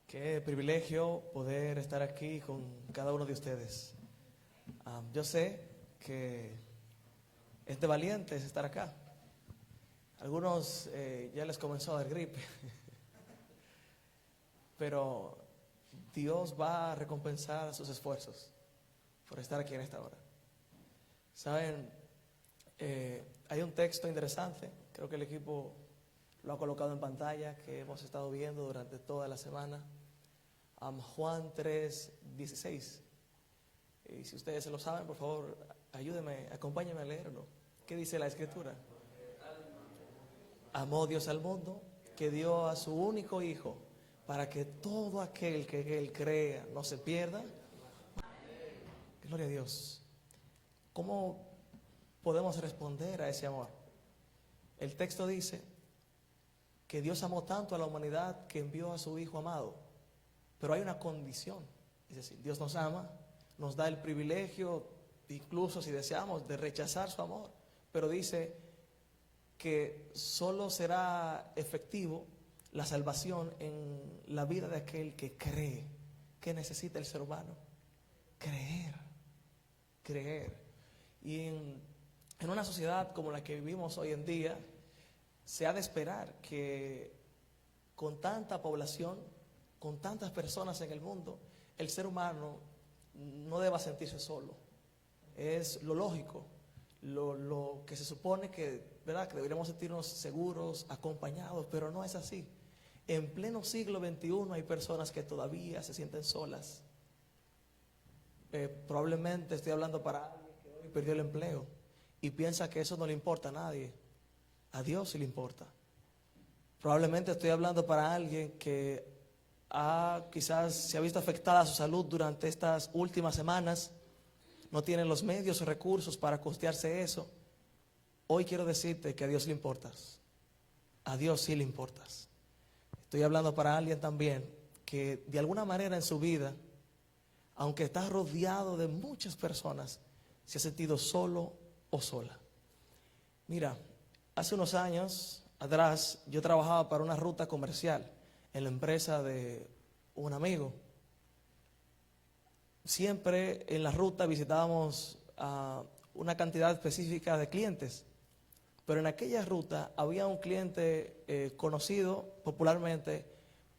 Qué privilegio poder estar aquí con cada uno de ustedes. Yo sé que es de valientes estar acá. Algunos ya les comenzó a dar gripe, pero Dios va a recompensar sus esfuerzos por estar aquí en esta hora. Saben, hay un texto interesante, creo que el equipo lo ha colocado en pantalla, que hemos estado viendo durante toda la semana. Juan 3:16. Y si ustedes se lo saben, por favor, ayúdenme, acompáñenme a leerlo. ¿Qué dice la Escritura? Amó Dios al mundo, que dio a su único Hijo, para que todo aquel que en Él crea no se pierda. Gloria a Dios. ¿Cómo podemos responder a ese amor? El texto dice que Dios amó tanto a la humanidad que envió a su Hijo amado. Pero hay una condición, es decir, Dios nos ama, nos da el privilegio, incluso si deseamos, de rechazar su amor, pero dice que solo será efectivo la salvación en la vida de aquel que cree. ¿Qué necesita el ser humano? Creer. Y en una sociedad como la que vivimos hoy en día, se ha de esperar que con tanta población, con tantas personas en el mundo, el ser humano no deba sentirse solo. Es lo lógico, lo que se supone que, ¿verdad?, que deberíamos sentirnos seguros, acompañados, pero no es así. En pleno siglo XXI hay personas que todavía se sienten solas. Probablemente estoy hablando para alguien que hoy perdió el empleo y piensa que eso no le importa a nadie. A Dios sí le importa. Probablemente estoy hablando para alguien que quizás se ha visto afectada su salud durante estas últimas semanas, no tienen los medios o recursos para costearse eso. Hoy quiero decirte que a Dios le importas, a Dios sí le importas. Estoy hablando para alguien también que de alguna manera en su vida, aunque está rodeado de muchas personas, se ha sentido solo o sola. Mira, hace unos años atrás yo trabajaba para una ruta comercial en la empresa de un amigo. Siempre en la ruta visitábamos una cantidad específica de clientes, pero en aquella ruta había un cliente conocido popularmente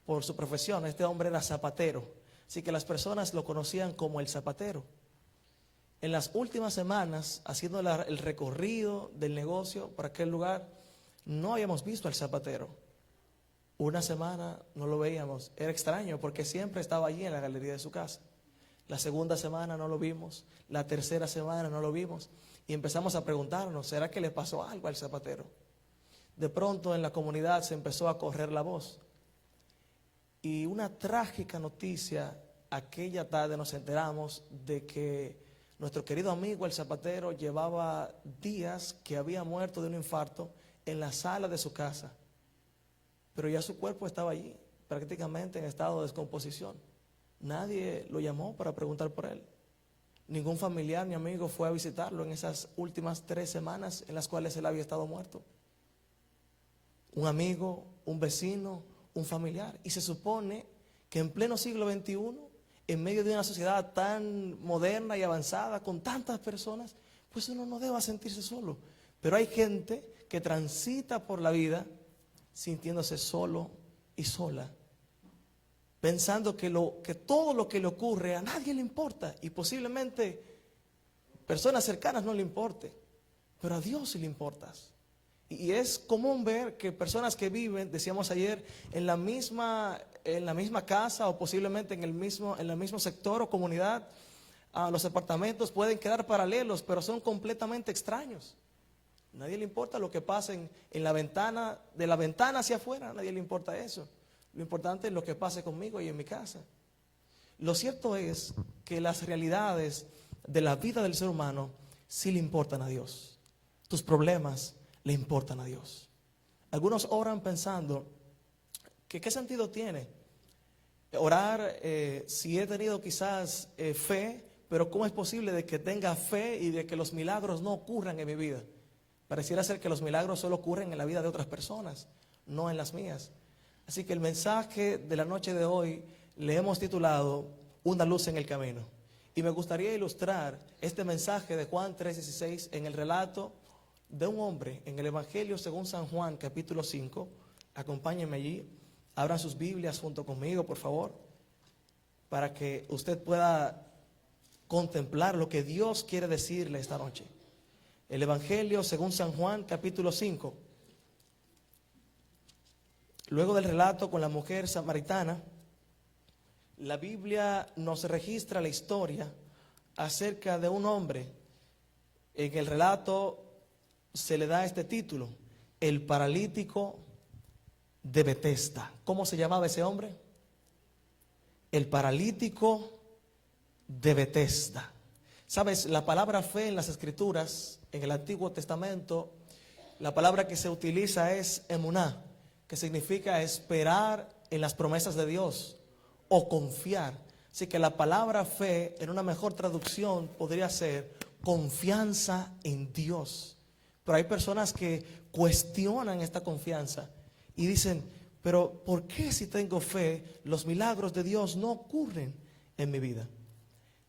por su profesión. Este hombre era zapatero, así que las personas lo conocían como el zapatero. En las últimas semanas, haciendo el recorrido del negocio por aquel lugar, no habíamos visto al zapatero. Una semana no lo veíamos, era extraño porque siempre estaba allí en la galería de su casa. La segunda semana no lo vimos, la tercera semana no lo vimos y empezamos a preguntarnos, ¿será que le pasó algo al zapatero? De pronto en la comunidad se empezó a correr la voz y una trágica noticia, aquella tarde nos enteramos de que nuestro querido amigo el zapatero llevaba días que había muerto de un infarto en la sala de su casa. Pero ya su cuerpo estaba allí, prácticamente en estado de descomposición. Nadie lo llamó para preguntar por él. Ningún familiar ni amigo fue a visitarlo en esas últimas 3 semanas en las cuales él había estado muerto. Un amigo, un vecino, un familiar. Y se supone que en pleno siglo XXI, en medio de una sociedad tan moderna y avanzada, con tantas personas, pues uno no debe sentirse solo. Pero hay gente que transita por la vida sintiéndose solo y sola, pensando que todo lo que le ocurre a nadie le importa y posiblemente personas cercanas no le importe, pero a Dios sí le importas. Y es común ver que personas que viven, decíamos ayer, en la misma casa o posiblemente en el mismo sector o comunidad, los apartamentos pueden quedar paralelos, pero son completamente extraños. Nadie le importa lo que pasa en la ventana, de la ventana hacia afuera, a nadie le importa eso. Lo importante es lo que pase conmigo y en mi casa. Lo cierto es que las realidades de la vida del ser humano sí le importan a Dios. Tus problemas le importan a Dios. Algunos oran pensando que ¿qué sentido tiene orar si he tenido quizás fe, pero cómo es posible de que tenga fe y de que los milagros no ocurran en mi vida? Pareciera ser que los milagros solo ocurren en la vida de otras personas, no en las mías. Así que el mensaje de la noche de hoy le hemos titulado Una luz en el camino. Y me gustaría ilustrar este mensaje de Juan 3:16 en el relato de un hombre en el Evangelio según San Juan, capítulo 5. Acompáñenme allí, abran sus Biblias junto conmigo, por favor, para que usted pueda contemplar lo que Dios quiere decirle esta noche. El Evangelio según San Juan, capítulo 5. Luego del relato con la mujer samaritana, la Biblia nos registra la historia acerca de un hombre. En el relato se le da este título, el paralítico de Betesda. ¿Cómo se llamaba ese hombre? El paralítico de Betesda. Sabes, la palabra fe en las Escrituras, en el Antiguo Testamento, la palabra que se utiliza es emuná, que significa esperar en las promesas de Dios o confiar. Así que la palabra fe, en una mejor traducción, podría ser confianza en Dios. Pero hay personas que cuestionan esta confianza y dicen, pero ¿por qué si tengo fe los milagros de Dios no ocurren en mi vida?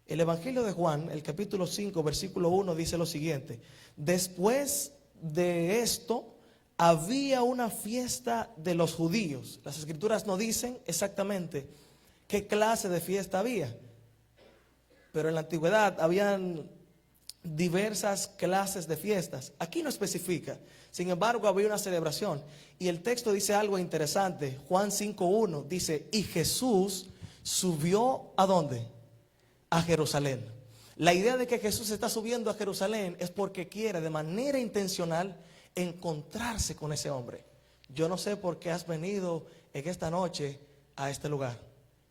El Evangelio de Juan, el capítulo 5, versículo 1 dice lo siguiente: después de esto había una fiesta de los judíos. Las Escrituras no dicen exactamente qué clase de fiesta había, pero en la antigüedad habían diversas clases de fiestas. Aquí no especifica, sin embargo había una celebración. Y el texto dice algo interesante. Juan 5:1 dice, y Jesús subió ¿a dónde? A Jerusalén. La idea de que Jesús está subiendo a Jerusalén es porque quiere de manera intencional encontrarse con ese hombre. Yo no sé por qué has venido en esta noche a este lugar,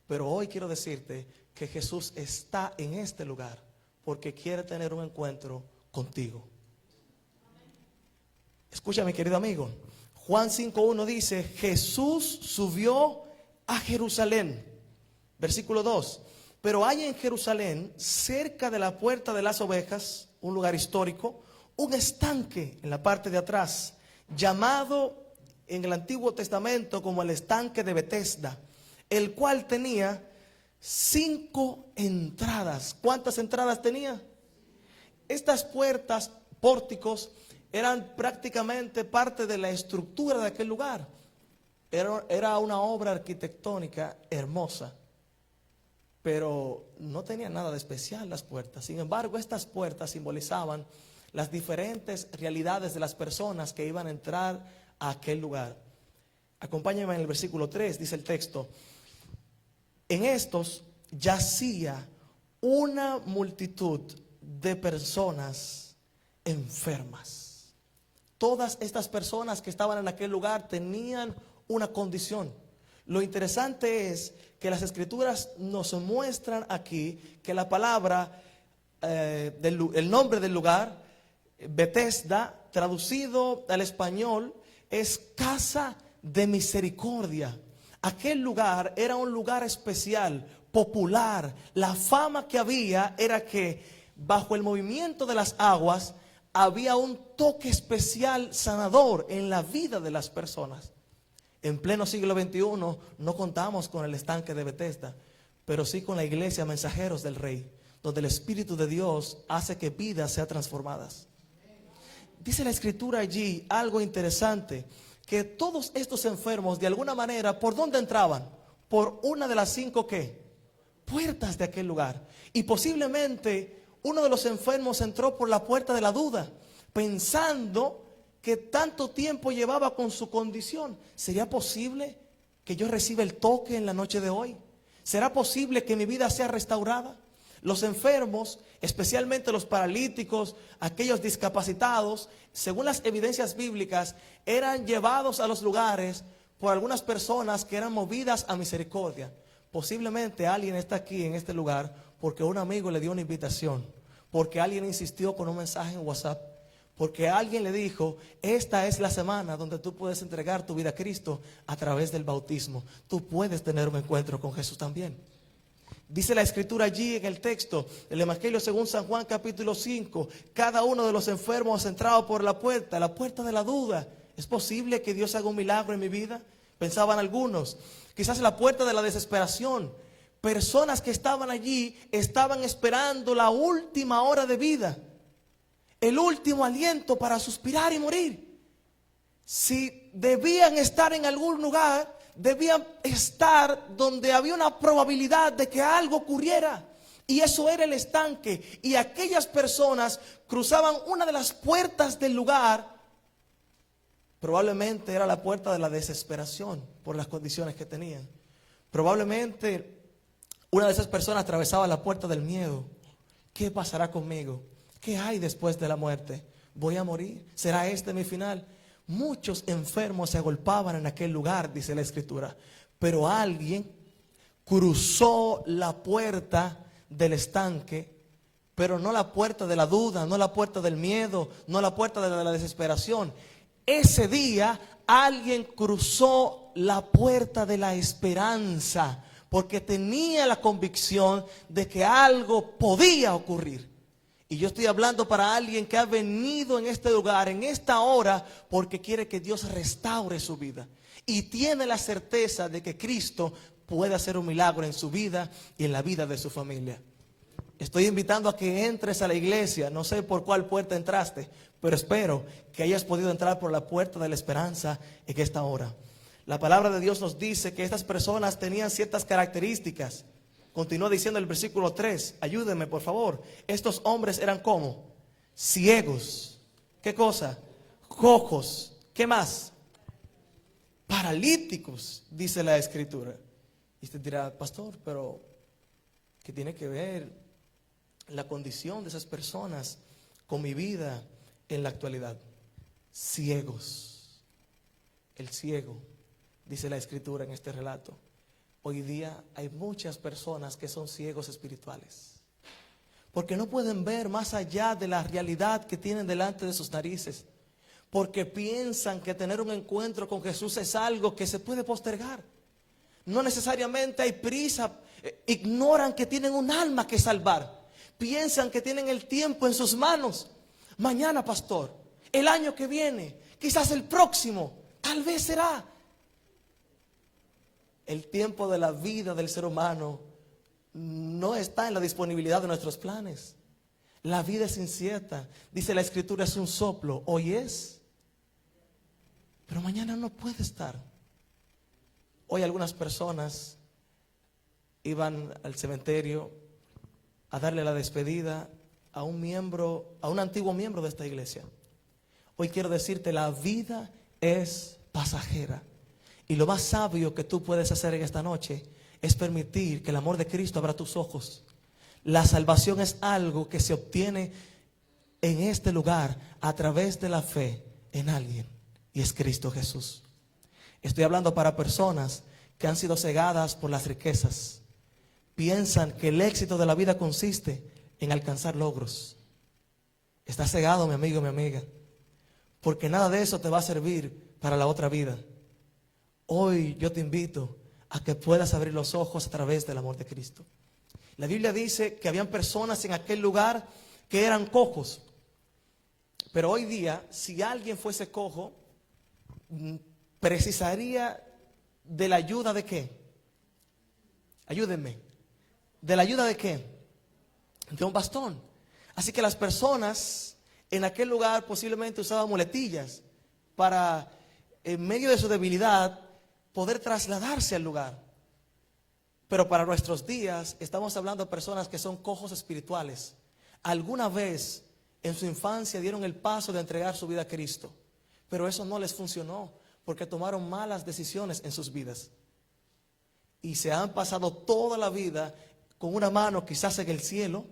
pero hoy quiero decirte que Jesús está en este lugar porque quiere tener un encuentro contigo. Escucha, mi querido amigo. Juan 5:1 dice, Jesús subió a Jerusalén. Versículo 2. Pero hay en Jerusalén, cerca de la puerta de las ovejas, un lugar histórico, un estanque en la parte de atrás, llamado en el Antiguo Testamento como el estanque de Betesda, el cual tenía 5 entradas. ¿Cuántas entradas tenía? Estas puertas, pórticos, eran prácticamente parte de la estructura de aquel lugar. Era una obra arquitectónica hermosa, pero no tenía nada de especial las puertas. Sin embargo, estas puertas simbolizaban las diferentes realidades de las personas que iban a entrar a aquel lugar. Acompáñenme en el versículo 3, dice el texto: en estos yacía una multitud de personas enfermas. Todas estas personas que estaban en aquel lugar tenían una condición. Lo interesante es que las Escrituras nos muestran aquí que la palabra, el nombre del lugar, Betesda, traducido al español, es casa de misericordia. Aquel lugar era un lugar especial, popular. La fama que había era que bajo el movimiento de las aguas había un toque especial sanador en la vida de las personas. En pleno siglo XXI no contamos con el estanque de Betesda, pero sí con la iglesia Mensajeros del Rey, donde el Espíritu de Dios hace que vidas sean transformadas. Dice la Escritura allí algo interesante, que todos estos enfermos de alguna manera, ¿por dónde entraban? Por una de las 5 ¿qué? Puertas de aquel lugar. Y posiblemente uno de los enfermos entró por la puerta de la duda, pensando que tanto tiempo llevaba con su condición. ¿Sería posible que yo reciba el toque en la noche de hoy? ¿Será posible que mi vida sea restaurada? Los enfermos, especialmente los paralíticos, aquellos discapacitados, según las evidencias bíblicas, eran llevados a los lugares por algunas personas que eran movidas a misericordia. Posiblemente alguien está aquí en este lugar porque un amigo le dio una invitación, porque alguien insistió con un mensaje en WhatsApp, porque alguien le dijo, esta es la semana donde tú puedes entregar tu vida a Cristo a través del bautismo. Tú puedes tener un encuentro con Jesús también. Dice la Escritura allí en el texto, el Evangelio según San Juan capítulo 5, cada uno de los enfermos entraba por la puerta de la duda. ¿Es posible que Dios haga un milagro en mi vida? pensaban algunos. Quizás la puerta de la desesperación. Personas que estaban allí estaban esperando la última hora de vida, el último aliento para suspirar y morir. Si debían estar en algún lugar, debían estar donde había una probabilidad de que algo ocurriera. Y eso era el estanque. Y aquellas personas cruzaban una de las puertas del lugar. Probablemente era la puerta de la desesperación por las condiciones que tenían. Probablemente una de esas personas atravesaba la puerta del miedo. ¿Qué pasará conmigo? ¿Qué hay después de la muerte? ¿Voy a morir? ¿Será este mi final? Muchos enfermos se agolpaban en aquel lugar, dice la Escritura. Pero alguien cruzó la puerta del estanque, pero no la puerta de la duda, no la puerta del miedo, no la puerta de la desesperación. Ese día alguien cruzó la puerta de la esperanza, porque tenía la convicción de que algo podía ocurrir. Y yo estoy hablando para alguien que ha venido en este lugar, en esta hora, porque quiere que Dios restaure su vida. Y tiene la certeza de que Cristo puede hacer un milagro en su vida y en la vida de su familia. Estoy invitando a que entres a la iglesia. No sé por cuál puerta entraste, pero espero que hayas podido entrar por la puerta de la esperanza en esta hora. La palabra de Dios nos dice que estas personas tenían ciertas características. Continúa diciendo el versículo 3. Ayúdenme, por favor. Estos hombres eran ¿cómo? Ciegos. ¿Qué cosa? Cojos. ¿Qué más? Paralíticos, dice la Escritura. Y usted dirá, pastor, pero ¿qué tiene que ver la condición de esas personas con mi vida en la actualidad? Ciegos. El ciego, dice la Escritura en este relato. Hoy día hay muchas personas que son ciegos espirituales, porque no pueden ver más allá de la realidad que tienen delante de sus narices, porque piensan que tener un encuentro con Jesús es algo que se puede postergar. No necesariamente hay prisa, ignoran que tienen un alma que salvar, piensan que tienen el tiempo en sus manos. Mañana, pastor, el año que viene, quizás el próximo, tal vez será. El tiempo de la vida del ser humano no está en la disponibilidad de nuestros planes. La vida es incierta. Dice la Escritura, es un soplo. Hoy es, pero mañana no puede estar. Hoy algunas personas iban al cementerio a darle la despedida a un antiguo miembro de esta iglesia. Hoy quiero decirte, la vida es pasajera. Y lo más sabio que tú puedes hacer en esta noche es permitir que el amor de Cristo abra tus ojos. La salvación es algo que se obtiene en este lugar a través de la fe en alguien, y es Cristo Jesús. Estoy hablando para personas que han sido cegadas por las riquezas. Piensan que el éxito de la vida consiste en alcanzar logros. Estás cegado, mi amigo, mi amiga, porque nada de eso te va a servir para la otra vida. Hoy yo te invito a que puedas abrir los ojos a través del amor de Cristo. La Biblia dice que habían personas en aquel lugar que eran cojos. Pero hoy día, si alguien fuese cojo, precisaría de la ayuda de ¿qué? Ayúdenme. ¿De la ayuda de qué? De un bastón. Así que las personas en aquel lugar posiblemente usaban muletillas para, en medio de su debilidad, poder trasladarse al lugar. Pero para nuestros días estamos hablando de personas que son cojos espirituales. Alguna vez en su infancia dieron el paso de entregar su vida a Cristo, pero eso no les funcionó porque tomaron malas decisiones en sus vidas. Y se han pasado toda la vida con una mano quizás en el cielo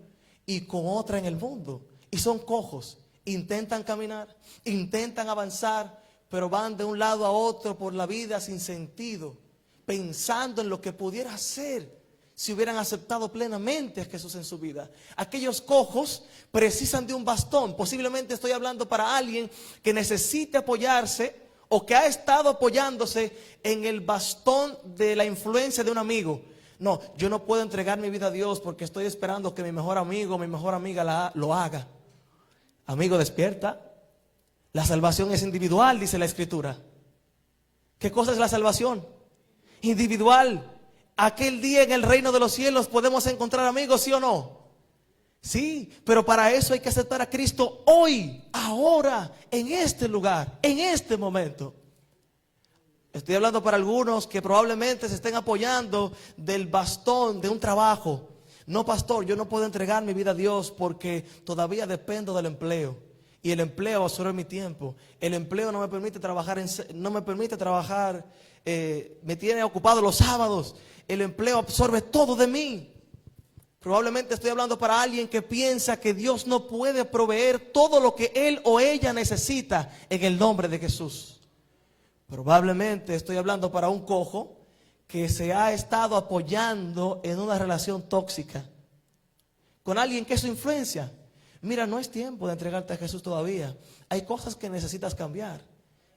y con otra en el mundo. Y son cojos, intentan caminar, intentan avanzar, pero van de un lado a otro por la vida sin sentido, pensando en lo que pudiera hacer si hubieran aceptado plenamente a Jesús en su vida. Aquellos cojos precisan de un bastón. Posiblemente estoy hablando para alguien que necesite apoyarse o que ha estado apoyándose en el bastón de la influencia de un amigo. No, yo no puedo entregar mi vida a Dios porque estoy esperando que mi mejor amigo o mi mejor amiga lo haga. Amigo, despierta. La salvación es individual, dice la Escritura. ¿Qué cosa es la salvación? Individual. Aquel día en el reino de los cielos podemos encontrar amigos, ¿sí o no? Sí, pero para eso hay que aceptar a Cristo hoy, ahora, en este lugar, en este momento. Estoy hablando para algunos que probablemente se estén apoyando del bastón de un trabajo. No, pastor, yo no puedo entregar mi vida a Dios porque todavía dependo del empleo. Y el empleo absorbe mi tiempo. El empleo no me permite trabajar, me tiene ocupado los sábados. El empleo absorbe todo de mí. Probablemente estoy hablando para alguien que piensa que Dios no puede proveer todo lo que él o ella necesita en el nombre de Jesús. Probablemente estoy hablando para un cojo que se ha estado apoyando en una relación tóxica con alguien que es su influencia. Mira, no es tiempo de entregarte a Jesús todavía. Hay cosas que necesitas cambiar.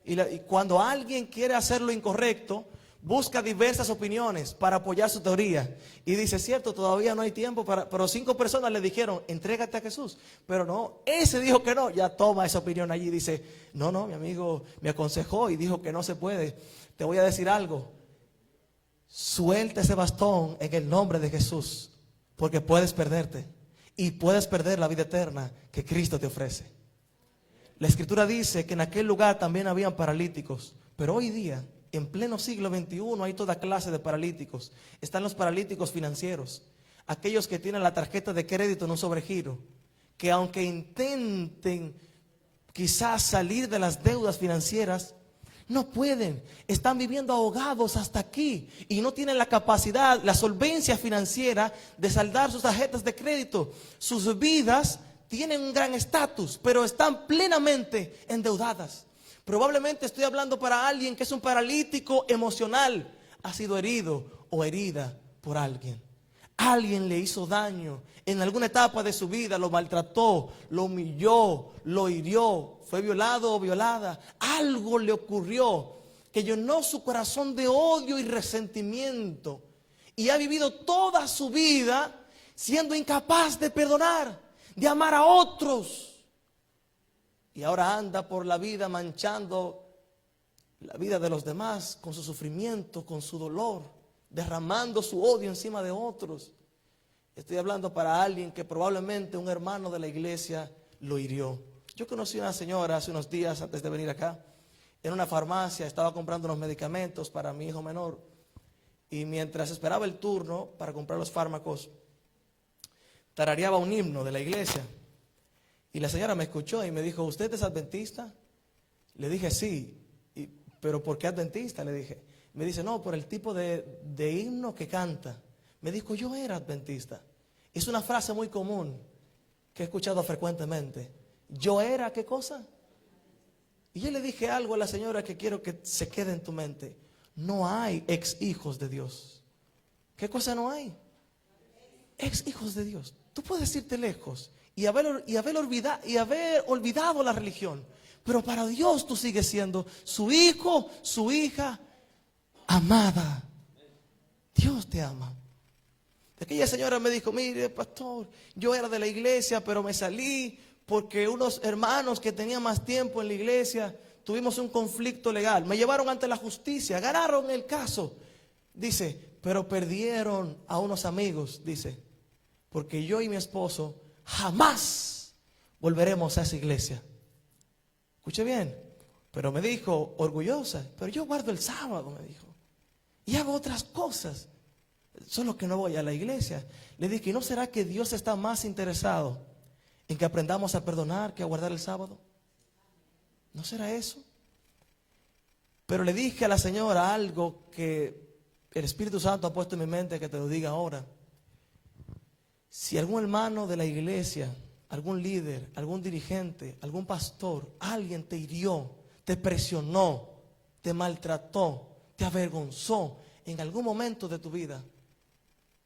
Y cuando alguien quiere hacer lo incorrecto, busca diversas opiniones para apoyar su teoría. Y dice, cierto, todavía no hay tiempo pero 5 personas le dijeron, entrégate a Jesús. Pero no, ese dijo que no, ya toma esa opinión allí y dice, no, mi amigo me aconsejó y dijo que no se puede. Te voy a decir algo, suelta ese bastón en el nombre de Jesús, porque puedes perderte y puedes perder la vida eterna que Cristo te ofrece. La Escritura dice que en aquel lugar también habían paralíticos, pero hoy día, en pleno siglo XXI, hay toda clase de paralíticos. Están los paralíticos financieros, aquellos que tienen la tarjeta de crédito en un sobregiro, que aunque intenten quizás salir de las deudas financieras, no pueden, están viviendo ahogados hasta aquí y no tienen la capacidad, la solvencia financiera de saldar sus tarjetas de crédito. Sus vidas tienen un gran estatus, pero están plenamente endeudadas. Probablemente estoy hablando para alguien que es un paralítico emocional, ha sido herido o herida por alguien. Alguien le hizo daño en alguna etapa de su vida, lo maltrató, lo humilló, lo hirió, fue violado o violada. Algo le ocurrió que llenó su corazón de odio y resentimiento y ha vivido toda su vida siendo incapaz de perdonar, de amar a otros. Y ahora anda por la vida manchando la vida de los demás con su sufrimiento, con su dolor, derramando su odio encima de otros. Estoy hablando para alguien que probablemente un hermano de la iglesia lo hirió. Yo conocí a una señora hace unos días antes de venir acá, en una farmacia, estaba comprando unos medicamentos para mi hijo menor. Y mientras esperaba el turno para comprar los fármacos, tarareaba un himno de la iglesia. Y la señora me escuchó y me dijo, ¿usted es adventista? Le dije, sí. ¿Pero por qué adventista? Le dije. Me dice, no, por el tipo de himno que canta. Me dijo, yo era adventista. Es una frase muy común que he escuchado frecuentemente. ¿Yo era qué cosa? Y yo le dije algo a la señora que quiero que se quede en tu mente. No hay ex hijos de Dios. ¿Qué cosa no hay? Ex hijos de Dios. Tú puedes irte lejos y haber olvidado la religión, pero para Dios tú sigues siendo su hijo, su hija amada. Dios te ama. Aquella señora me dijo, mire pastor, yo era de la iglesia pero me salí porque unos hermanos que tenían más tiempo en la iglesia tuvimos un conflicto legal, me llevaron ante la justicia, ganaron el caso, dice, pero perdieron a unos amigos, dice, porque yo y mi esposo jamás volveremos a esa iglesia. Escuche bien, pero me dijo orgullosa, pero yo guardo el sábado, me dijo, y hago otras cosas, solo que no voy a la iglesia. Le dije, ¿y no será que Dios está más interesado en que aprendamos a perdonar que a guardar el sábado? ¿No será eso? Pero le dije a la señora algo que el Espíritu Santo ha puesto en mi mente que te lo diga ahora. Si algún hermano de la iglesia, algún líder, algún dirigente, algún pastor, alguien te hirió, te presionó, te maltrató, te avergonzó en algún momento de tu vida,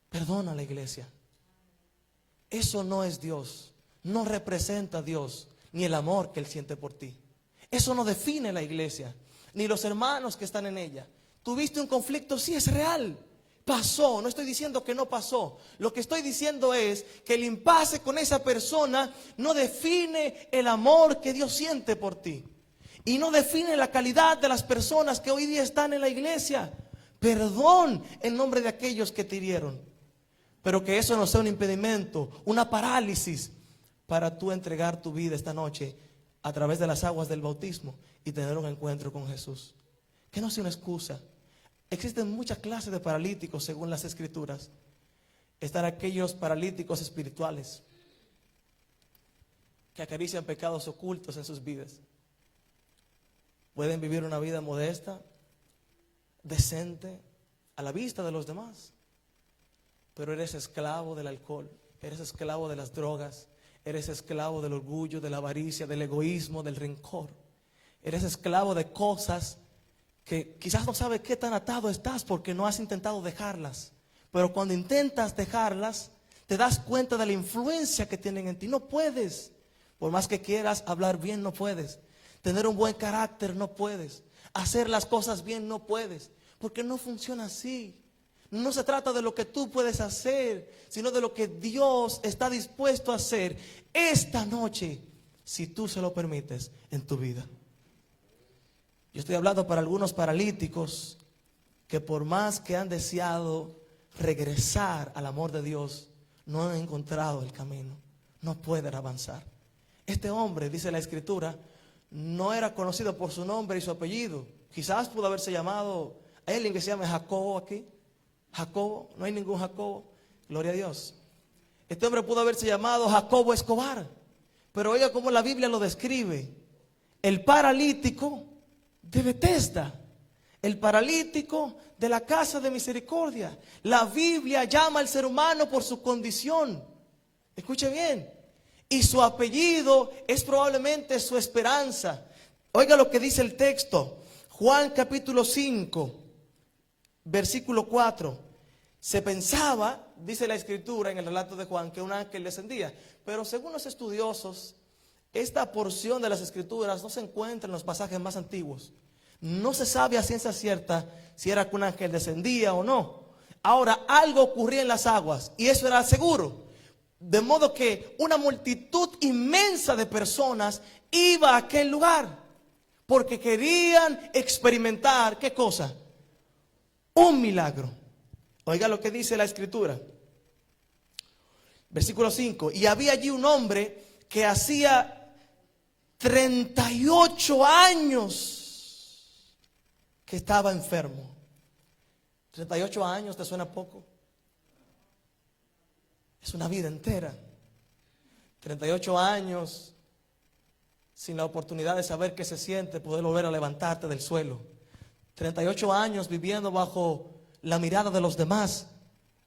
perdona a la iglesia. Eso no es Dios, no representa a Dios, ni el amor que Él siente por ti. Eso no define la iglesia, ni los hermanos que están en ella. ¿Tuviste un conflicto? Sí, es real. Pasó, no estoy diciendo que no pasó. Lo que estoy diciendo es que el impasse con esa persona no define el amor que Dios siente por ti. y no define la calidad de las personas que hoy día están en la iglesia. Perdón en nombre de aquellos que te hirieron, pero que eso no sea un impedimento, una parálisis para tú entregar tu vida esta noche a través de las aguas del bautismo y tener un encuentro con Jesús. Que no sea una excusa. Existen muchas clases de paralíticos según las Escrituras. Están aquellos paralíticos espirituales que acarician pecados ocultos en sus vidas. Pueden vivir una vida modesta, decente, a la vista de los demás, pero eres esclavo del alcohol, eres esclavo de las drogas, eres esclavo del orgullo, de la avaricia, del egoísmo, del rencor. Eres esclavo de cosas que quizás no sabes qué tan atado estás porque no has intentado dejarlas. Pero cuando intentas dejarlas, te das cuenta de la influencia que tienen en ti. No puedes, por más que quieras hablar bien, no puedes. Tener un buen carácter, no puedes. Hacer las cosas bien, no puedes. Porque no funciona así. No se trata de lo que tú puedes hacer, sino de lo que Dios está dispuesto a hacer esta noche, si tú se lo permites en tu vida. Yo estoy hablando para algunos paralíticos que por más que han deseado regresar al amor de Dios, no han encontrado el camino, no pueden avanzar. Este hombre, dice la Escritura, no era conocido por su nombre y su apellido. Quizás pudo haberse llamado, hay alguien que se llame Jacobo aquí. Jacobo, no hay ningún Jacobo, gloria a Dios. Este hombre pudo haberse llamado Jacobo Escobar, pero oiga cómo la Biblia lo describe. El paralítico de Betesda, el paralítico de la casa de misericordia. La Biblia llama al ser humano por su condición. Escuche bien. Y su apellido es probablemente su esperanza. Oiga lo que dice el texto. Juan capítulo 5, versículo 4. Se pensaba, dice la Escritura en el relato de Juan, que un ángel descendía. Pero según los estudiosos, esta porción de las Escrituras no se encuentra en los pasajes más antiguos. No se sabe a ciencia cierta si era que un ángel descendía o no. Ahora, algo ocurría en las aguas y eso era seguro. De modo que una multitud inmensa de personas iba a aquel lugar porque querían experimentar, ¿qué cosa? Un milagro. Oiga lo que dice la Escritura. Versículo 5. Y había allí un hombre que hacía 38 años que estaba enfermo. 38 años, ¿te suena poco? Es una vida entera. 38 años sin la oportunidad de saber qué se siente, poder volver a levantarte del suelo. 38 años viviendo bajo la mirada de los demás,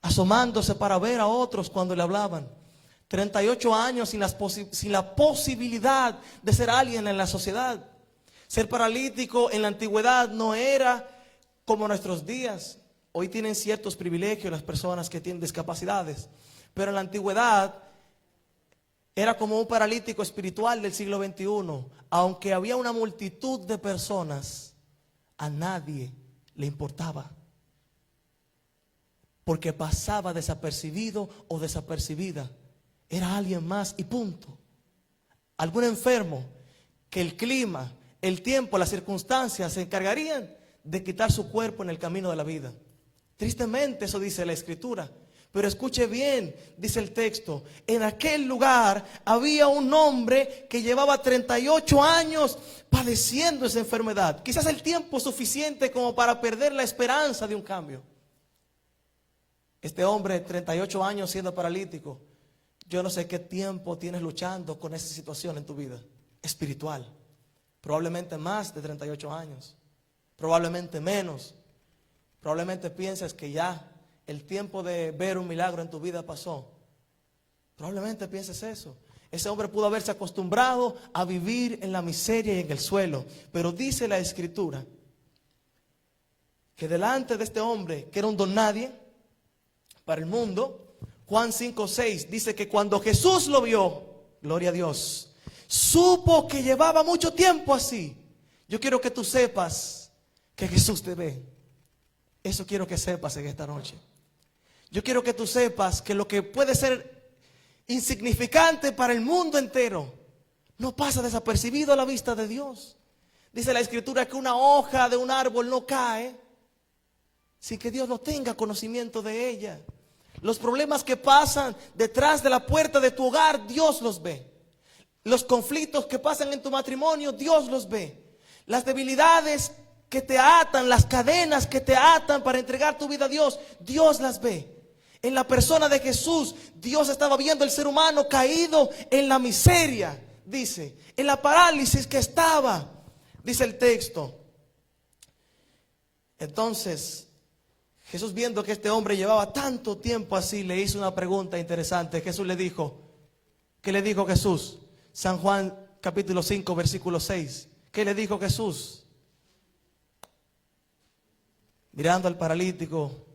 asomándose para ver a otros cuando le hablaban. 38 años sin la posibilidad de ser alguien en la sociedad. Ser paralítico en la antigüedad no era como nuestros días. Hoy tienen ciertos privilegios las personas que tienen discapacidades, pero en la antigüedad era como un paralítico espiritual del siglo XXI. Aunque había una multitud de personas, a nadie le importaba, porque pasaba desapercibido o desapercibida. Era alguien más y punto. Algún enfermo que el clima, el tiempo, las circunstancias se encargarían de quitar su cuerpo en el camino de la vida. Tristemente eso dice la Escritura. Pero escuche bien, dice el texto, en aquel lugar había un hombre que llevaba 38 años padeciendo esa enfermedad. Quizás el tiempo suficiente como para perder la esperanza de un cambio. Este hombre, 38 años siendo paralítico, yo no sé qué tiempo tienes luchando con esa situación en tu vida espiritual. Probablemente más de 38 años, probablemente menos. Probablemente pienses que ya el tiempo de ver un milagro en tu vida pasó. Probablemente pienses eso. Ese hombre pudo haberse acostumbrado a vivir en la miseria y en el suelo. Pero dice la Escritura que delante de este hombre, que era un don nadie para el mundo, Juan 5:6 dice que cuando Jesús lo vio, gloria a Dios, supo que llevaba mucho tiempo así. Yo quiero que tú sepas que Jesús te ve. Eso quiero que sepas en esta noche. Yo quiero que tú sepas que lo que puede ser insignificante para el mundo entero no pasa desapercibido a la vista de Dios. Dice la Escritura que una hoja de un árbol no cae sin que Dios no tenga conocimiento de ella. Los problemas que pasan detrás de la puerta de tu hogar, Dios los ve. Los conflictos que pasan en tu matrimonio, Dios los ve. Las debilidades que te atan, las cadenas que te atan para entregar tu vida a Dios, Dios las ve. En la persona de Jesús, Dios estaba viendo al ser humano caído en la miseria, dice, en la parálisis que estaba, dice el texto. Entonces, Jesús, viendo que este hombre llevaba tanto tiempo así, le hizo una pregunta interesante. Jesús le dijo, ¿qué le dijo Jesús? San Juan capítulo 5 versículo 6. ¿Qué le dijo Jesús? Mirando al paralítico,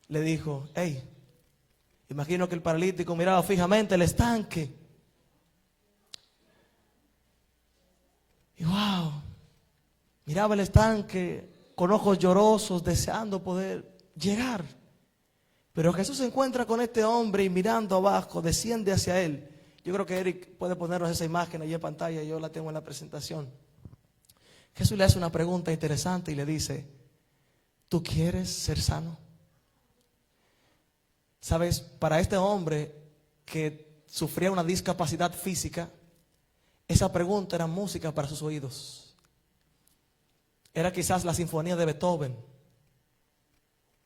le dijo, hey, imagino que el paralítico miraba fijamente el estanque. Y wow, miraba el estanque con ojos llorosos, deseando poder llegar. Pero Jesús se encuentra con este hombre y mirando abajo, desciende hacia él. Yo creo que Eric puede ponernos esa imagen allí en pantalla, yo la tengo en la presentación. Jesús le hace una pregunta interesante y le dice, ¿tú quieres ser sano? Sabes, para este hombre que sufría una discapacidad física, esa pregunta era música para sus oídos. Era quizás la sinfonía de Beethoven,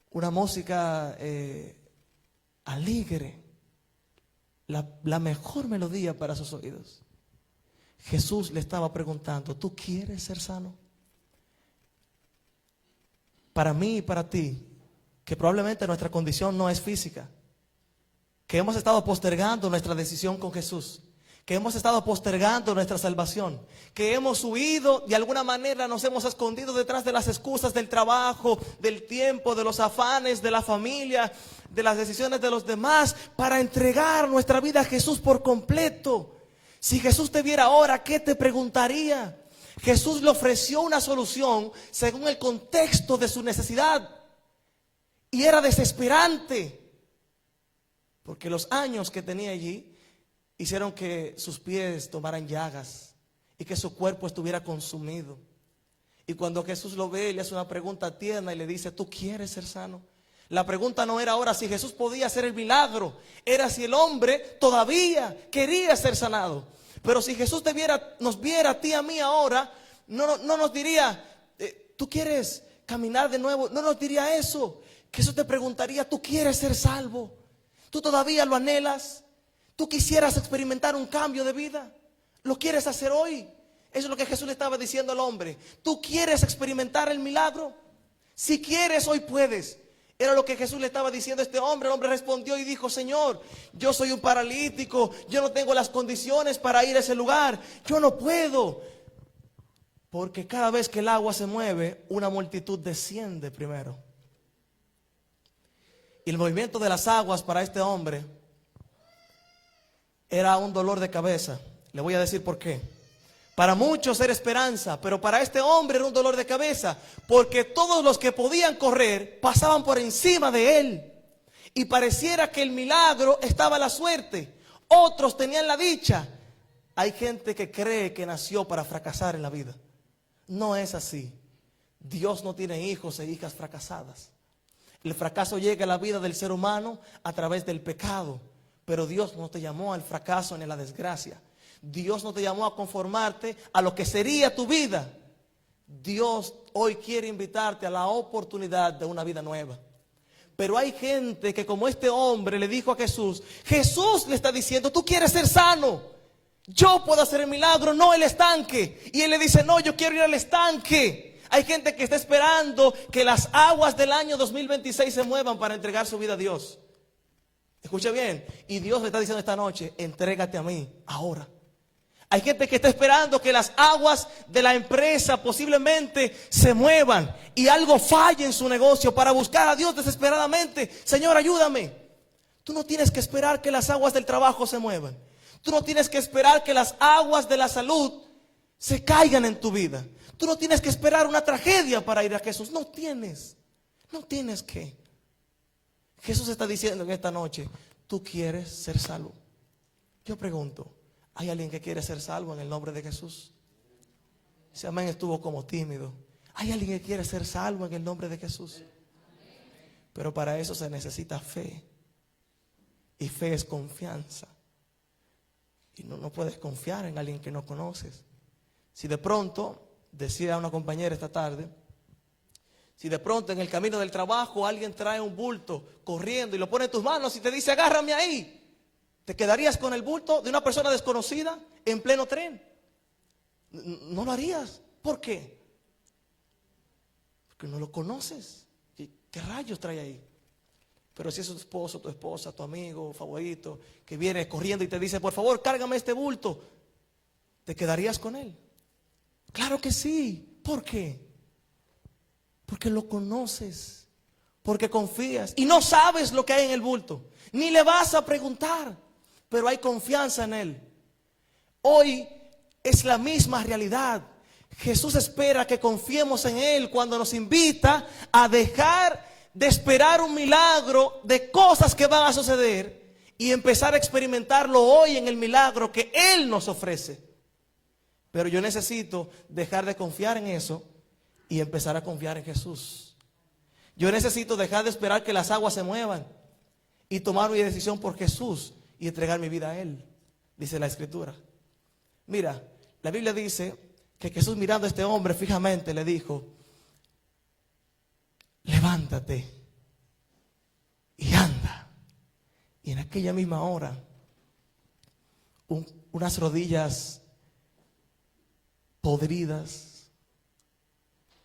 una música alegre, la mejor melodía para sus oídos. Jesús le estaba preguntando, ¿tú quieres ser sano? Para mí y para ti, que probablemente nuestra condición no es física, que hemos estado postergando nuestra decisión con Jesús, que hemos estado postergando nuestra salvación, que hemos huido, de alguna manera nos hemos escondido detrás de las excusas del trabajo, del tiempo, de los afanes, de la familia, de las decisiones de los demás, para entregar nuestra vida a Jesús por completo. Si Jesús te viera ahora, ¿qué te preguntaría? Jesús le ofreció una solución según el contexto de su necesidad, y era desesperante, porque los años que tenía allí hicieron que sus pies tomaran llagas y que su cuerpo estuviera consumido. Y cuando Jesús lo ve, le hace una pregunta tierna y le dice, ¿tú quieres ser sano? La pregunta no era ahora si Jesús podía hacer el milagro, era si el hombre todavía quería ser sanado. Pero si Jesús nos viera a ti, a mí ahora, no nos diría, ¿tú quieres caminar de nuevo? No nos diría eso. Jesús te preguntaría, ¿tú quieres ser salvo? ¿Tú todavía lo anhelas? ¿Tú quisieras experimentar un cambio de vida? ¿Lo quieres hacer hoy? Eso es lo que Jesús le estaba diciendo al hombre. ¿Tú quieres experimentar el milagro? Si quieres, hoy puedes. Era lo que Jesús le estaba diciendo a este hombre. El hombre respondió y dijo, Señor, yo soy un paralítico, yo no tengo las condiciones para ir a ese lugar, yo no puedo. Porque cada vez que el agua se mueve, una multitud desciende primero. Y el movimiento de las aguas para este hombre era un dolor de cabeza. Le voy a decir por qué. Para muchos era esperanza, pero para este hombre era un dolor de cabeza, porque todos los que podían correr pasaban por encima de él, y pareciera que el milagro estaba a la suerte. Otros tenían la dicha. Hay gente que cree que nació para fracasar en la vida. No es así. Dios no tiene hijos e hijas fracasadas. El fracaso llega a la vida del ser humano a través del pecado. Pero Dios no te llamó al fracaso ni a la desgracia. Dios no te llamó a conformarte a lo que sería tu vida. Dios hoy quiere invitarte a la oportunidad de una vida nueva. Pero hay gente que, como este hombre le dijo a Jesús, Jesús le está diciendo, tú quieres ser sano, yo puedo hacer el milagro, no el estanque. Y él le dice, no, yo quiero ir al estanque. Hay gente que está esperando que las aguas del año 2026 se muevan para entregar su vida a Dios. Escucha bien, y Dios le está diciendo esta noche, entrégate a mí ahora. Hay gente que está esperando que las aguas de la empresa posiblemente se muevan y algo falle en su negocio para buscar a Dios desesperadamente. Señor, ayúdame. Tú no tienes que esperar que las aguas del trabajo se muevan. Tú no tienes que esperar que las aguas de la salud se caigan en tu vida. Tú no tienes que esperar una tragedia para ir a Jesús. No tienes que. Jesús está diciendo en esta noche, ¿tú quieres ser salvo? Yo pregunto, ¿hay alguien que quiere ser salvo en el nombre de Jesús? Ese amén estuvo como tímido. Hay alguien que quiere ser salvo en el nombre de Jesús. Pero para eso se necesita fe. Y fe es confianza. Y no puedes confiar en alguien que no conoces. Si de pronto, decía una compañera esta tarde, si de pronto en el camino del trabajo alguien trae un bulto corriendo y lo pone en tus manos y te dice agárrame ahí, ¿te quedarías con el bulto de una persona desconocida en pleno tren? No lo harías. ¿Por qué? Porque no lo conoces. ¿Qué rayos trae ahí? Pero si es tu esposo, tu esposa, tu amigo favorito que viene corriendo y te dice por favor cárgame este bulto, ¿te quedarías con él? Claro que sí. ¿Por qué? Porque lo conoces, porque confías y no sabes lo que hay en el bulto, ni le vas a preguntar, pero hay confianza en él. Hoy es la misma realidad. Jesús espera que confiemos en él cuando nos invita a dejar de esperar un milagro de cosas que van a suceder y empezar a experimentarlo hoy en el milagro que él nos ofrece. Pero yo necesito dejar de confiar en eso y empezar a confiar en Jesús. Yo necesito dejar de esperar que las aguas se muevan y tomar mi decisión por Jesús y entregar mi vida a Él, dice la Escritura. Mira, la Biblia dice que Jesús, mirando a este hombre fijamente, le dijo: levántate y anda. Y en aquella misma hora, unas rodillas podridas,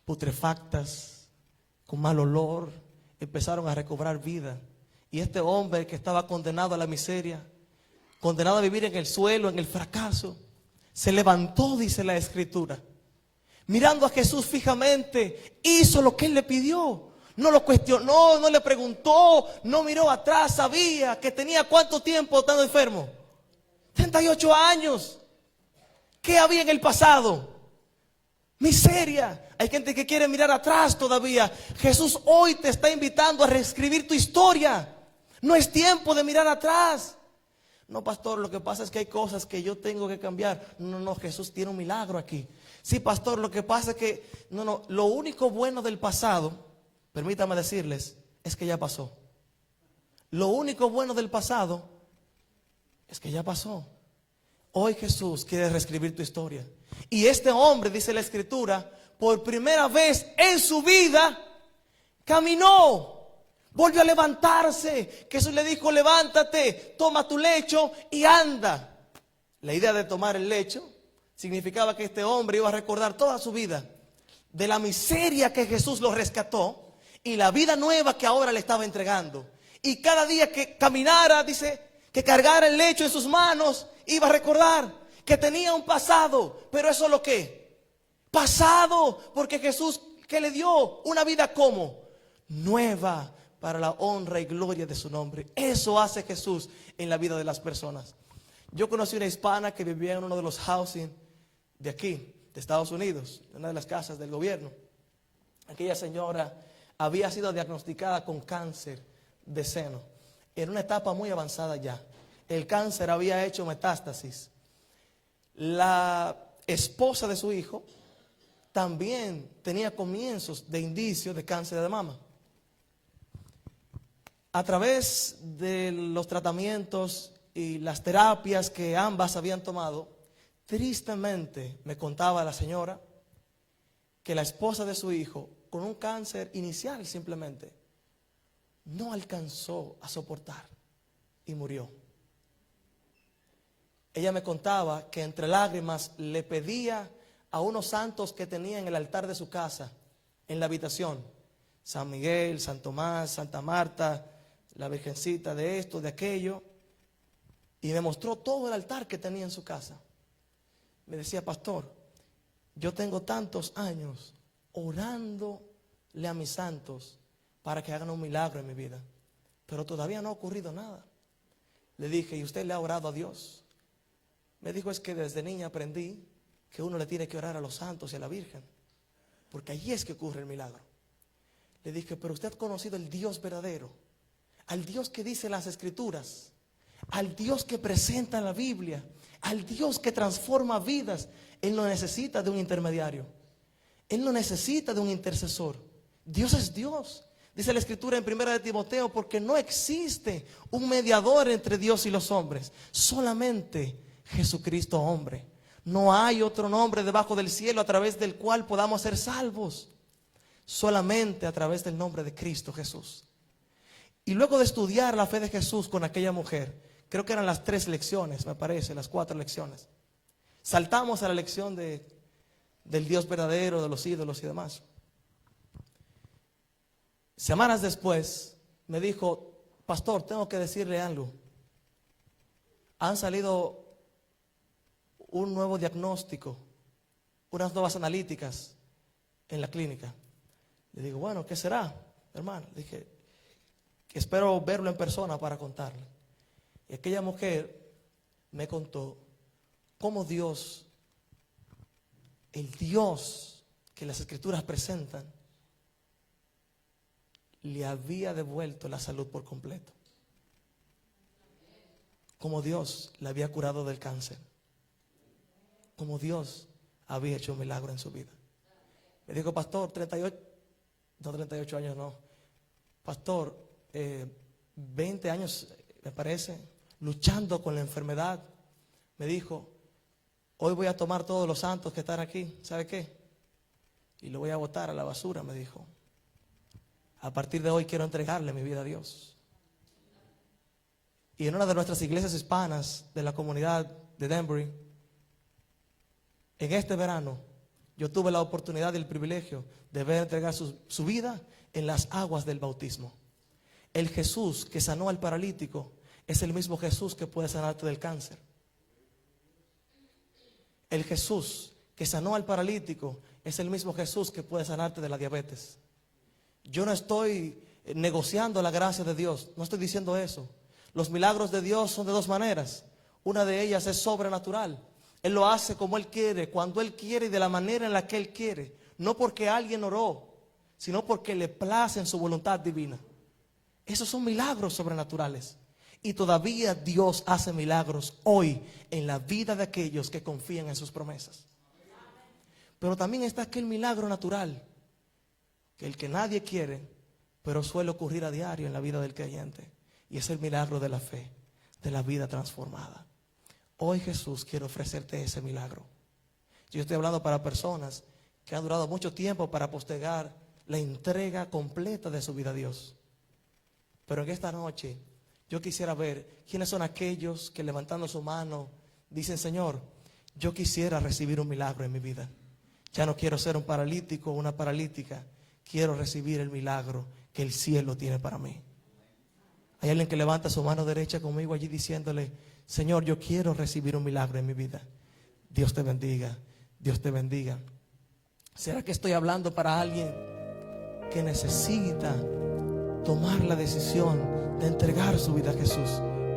putrefactas, con mal olor, empezaron a recobrar vida. Y este hombre que estaba condenado a la miseria, condenado a vivir en el suelo, en el fracaso, se levantó, dice la Escritura. Mirando a Jesús fijamente, hizo lo que él le pidió. No lo cuestionó, no le preguntó, no miró atrás. Sabía que tenía ¿cuánto tiempo estando enfermo? 38 años. ¿Qué había en el pasado? Miseria. Hay gente que quiere mirar atrás todavía. Jesús hoy te está invitando a reescribir tu historia. No es tiempo de mirar atrás. No, pastor, lo que pasa es que hay cosas que yo tengo que cambiar. No, Jesús tiene un milagro aquí. Sí, pastor, lo que pasa es que lo único bueno del pasado, permítame decirles, es que ya pasó. Lo único bueno del pasado es que ya pasó. Hoy Jesús quiere reescribir tu historia. Y este hombre, dice la Escritura, por primera vez en su vida caminó, volvió a levantarse. Jesús le dijo: levántate, toma tu lecho y anda. La idea de tomar el lecho significaba que este hombre iba a recordar toda su vida de la miseria que Jesús lo rescató y la vida nueva que ahora le estaba entregando. Y cada día que caminara, dice, que cargara el lecho en sus manos, iba a recordar que tenía un pasado. Pero eso lo que pasado, porque Jesús que le dio una vida como nueva, para la honra y gloria de su nombre. Eso hace Jesús en la vida de las personas. Yo conocí una hispana que vivía en uno de los housing de aquí, de Estados Unidos, en una de las casas del gobierno. Aquella señora había sido diagnosticada con cáncer de seno, en una etapa muy avanzada ya. El cáncer había hecho metástasis. La esposa de su hijo también tenía comienzos de indicios de cáncer de mama. A través de los tratamientos y las terapias que ambas habían tomado, tristemente me contaba la señora que la esposa de su hijo, con un cáncer inicial simplemente, no alcanzó a soportar y murió. Ella me contaba que entre lágrimas le pedía a unos santos que tenía en el altar de su casa, en la habitación: San Miguel, San Tomás, Santa Marta, la Virgencita de esto, de aquello. Y me mostró todo el altar que tenía en su casa. Me decía: pastor, yo tengo tantos años orándole a mis santos para que hagan un milagro en mi vida, pero todavía no ha ocurrido nada. Le dije: ¿y usted le ha orado a Dios? Me dijo: es que desde niña aprendí que uno le tiene que orar a los santos y a la Virgen, porque allí es que ocurre el milagro. Le dije: pero usted ha conocido el Dios verdadero, al Dios que dice las Escrituras, al Dios que presenta en la Biblia, al Dios que transforma vidas. Él no necesita de un intermediario. Él no necesita de un intercesor. Dios es Dios. Dice la Escritura en 1 de Timoteo, porque no existe un mediador entre Dios y los hombres, solamente Jesucristo hombre. No hay otro nombre debajo del cielo a través del cual podamos ser salvos, solamente a través del nombre de Cristo Jesús. Y luego de estudiar la fe de Jesús con aquella mujer, creo que eran las 3 lecciones, me parece, las 4 lecciones. Saltamos a la lección del Dios verdadero, de los ídolos y demás. Semanas después me dijo: pastor, tengo que decirle algo. Han salido un nuevo diagnóstico, unas nuevas analíticas en la clínica. Le digo: bueno, ¿qué será, hermano? Le dije que espero verlo en persona para contarle. Y aquella mujer me contó cómo Dios, el Dios que las Escrituras presentan, le había devuelto la salud por completo. Como Dios le había curado del cáncer. Como Dios había hecho un milagro en su vida. Me dijo: pastor, 38 años no. Pastor, 20 años me parece, luchando con la enfermedad. Me dijo: hoy voy a tomar todos los santos que están aquí. ¿Sabe qué? Y lo voy a botar a la basura, me dijo. A partir de hoy quiero entregarle mi vida a Dios. Y en una de nuestras iglesias hispanas de la comunidad de Denver, en este verano, yo tuve la oportunidad y el privilegio de ver entregar su vida en las aguas del bautismo. El Jesús que sanó al paralítico es el mismo Jesús que puede sanarte del cáncer. El Jesús que sanó al paralítico es el mismo Jesús que puede sanarte de la diabetes. Yo no estoy negociando la gracia de Dios, no estoy diciendo eso. Los milagros de Dios son de 2 maneras. Una de ellas es sobrenatural. Él lo hace como Él quiere, cuando Él quiere y de la manera en la que Él quiere. No porque alguien oró, sino porque le place en su voluntad divina. Esos son milagros sobrenaturales. Y todavía Dios hace milagros hoy en la vida de aquellos que confían en sus promesas. Pero también está aquel milagro natural, que el que nadie quiere, pero suele ocurrir a diario en la vida del creyente. Y es el milagro de la fe, de la vida transformada. Hoy Jesús quiere ofrecerte ese milagro. Yo estoy hablando para personas que han durado mucho tiempo para postergar la entrega completa de su vida a Dios. Pero en esta noche yo quisiera ver quiénes son aquellos que, levantando su mano, dicen: Señor, yo quisiera recibir un milagro en mi vida. Ya no quiero ser un paralítico o una paralítica. Quiero recibir el milagro que el cielo tiene para mí. Hay alguien que levanta su mano derecha conmigo allí diciéndole: Señor, yo quiero recibir un milagro en mi vida. Dios te bendiga, Dios te bendiga. ¿Será que estoy hablando para alguien que necesita tomar la decisión de entregar su vida a Jesús,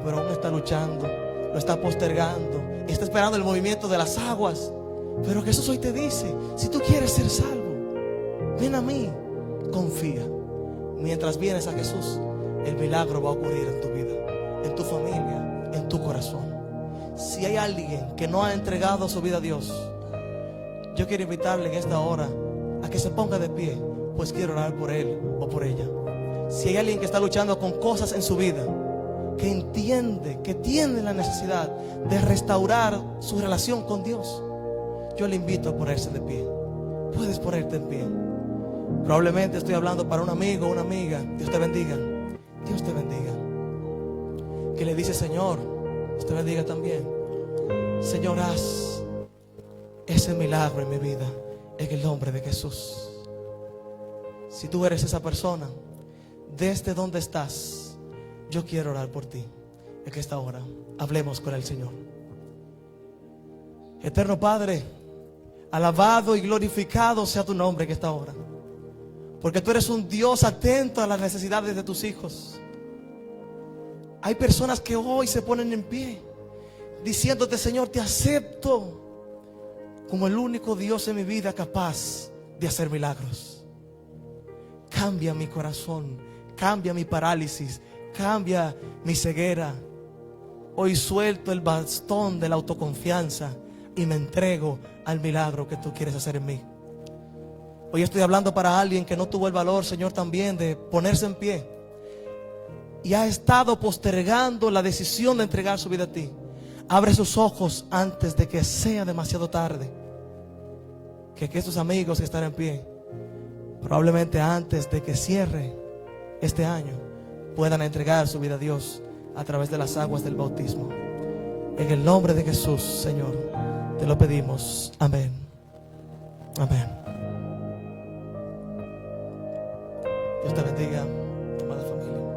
pero aún está luchando, lo está postergando, está esperando el movimiento de las aguas? Pero Jesús hoy te dice: si tú quieres ser salvo, ven a mí, confía. Mientras vienes a Jesús, el milagro va a ocurrir en tu vida, en tu familia, en tu corazón. Si hay alguien que no ha entregado su vida a Dios, yo quiero invitarle en esta hora a que se ponga de pie, pues quiero orar por él o por ella. Si hay alguien que está luchando con cosas en su vida, que entiende, que tiene la necesidad de restaurar su relación con Dios, yo le invito a ponerse de pie. Puedes ponerte en pie. Probablemente estoy hablando para un amigo o una amiga. Dios te bendiga. Dios te bendiga. Que le dice: Señor, Dios te bendiga también. Señor, haz ese milagro en mi vida en el nombre de Jesús. Si tú eres esa persona, desde donde estás, yo quiero orar por ti. En esta hora hablemos con el Señor. Eterno Padre, alabado y glorificado sea tu nombre en esta hora, porque tú eres un Dios atento a las necesidades de tus hijos. Hay personas que hoy se ponen en pie diciéndote: Señor, te acepto como el único Dios en mi vida capaz de hacer milagros. Cambia mi corazón, cambia mi parálisis, cambia mi ceguera. Hoy suelto el bastón de la autoconfianza y me entrego al milagro que tú quieres hacer en mí. Hoy estoy hablando para alguien que no tuvo el valor, Señor, también de ponerse en pie y ha estado postergando la decisión de entregar su vida a ti. Abre sus ojos antes de que sea demasiado tarde. Que estos amigos que están en pie, probablemente antes de que cierre este año, puedan entregar su vida a Dios a través de las aguas del bautismo. En el nombre de Jesús, Señor, te lo pedimos. Amén. Amén. Dios te bendiga, amada familia.